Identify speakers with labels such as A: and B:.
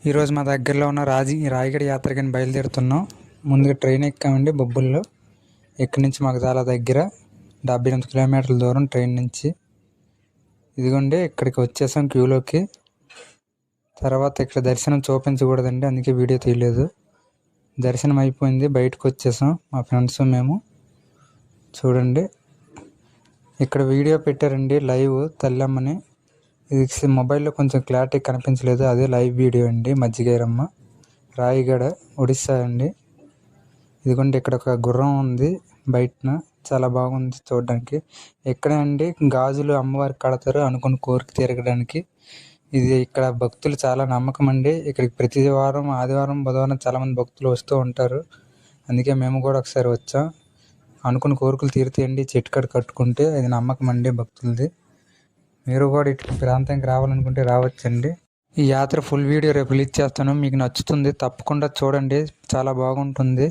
A: ఈరోజు మా దగ్గరలో ఉన్న రాయగడ యాత్రకని బయలుదేరుతున్నాం. ముందుగా ట్రైన్ ఎక్కామండి బొబ్బుల్లో. ఇక్కడి నుంచి మాకు చాలా దగ్గర 78 కిలోమీటర్ల దూరం ట్రైన్ నుంచి. ఇదిగోండి ఇక్కడికి వచ్చేసాం క్యూలోకి. తర్వాత ఇక్కడ దర్శనం చూపించకూడదండి, అందుకే వీడియో తీయలేదు. దర్శనం అయిపోయింది, బయటకు వచ్చేసాం మా ఫ్రెండ్స్ మేము. చూడండి ఇక్కడ వీడియో పెట్టారండి, లైవ్ తల్లమ్మని. ఇది మొబైల్లో కొంచెం క్లారిటీ కనిపించలేదు, అదే లైవ్ వీడియో అండి. మజ్జిగైరమ్మ, రాయగడ, ఒడిస్సా అండి. ఇదిగోండి ఇక్కడ ఒక గుర్రం ఉంది బయటన, చాలా బాగుంది చూడడానికి. ఇక్కడే అండి గాజులు అమ్మవారికి కడతారు అనుకున్న కోరిక తీరగడానికి. ఇది ఇక్కడ భక్తులు చాలా నమ్మకం అండి. ఇక్కడికి ప్రతి వారం ఆదివారం బుధవారం చాలామంది భక్తులు వస్తూ ఉంటారు. అందుకే మేము కూడా ఒకసారి వచ్చాం. అనుకున్న కోరికలు తీరుతాయండి చెట్టు కాడ కట్టుకుంటే, అది నమ్మకం అండి భక్తులది. మీరు కూడా ఇటు ప్రాంతానికి రావాలనుకుంటే రావచ్చండి. ఈ యాత్ర ఫుల్ వీడియో రేపు రిలీజ్ చేస్తాను, మీకు నచ్చుతుంది, తప్పకుండా చూడండి, చాలా బాగుంటుంది.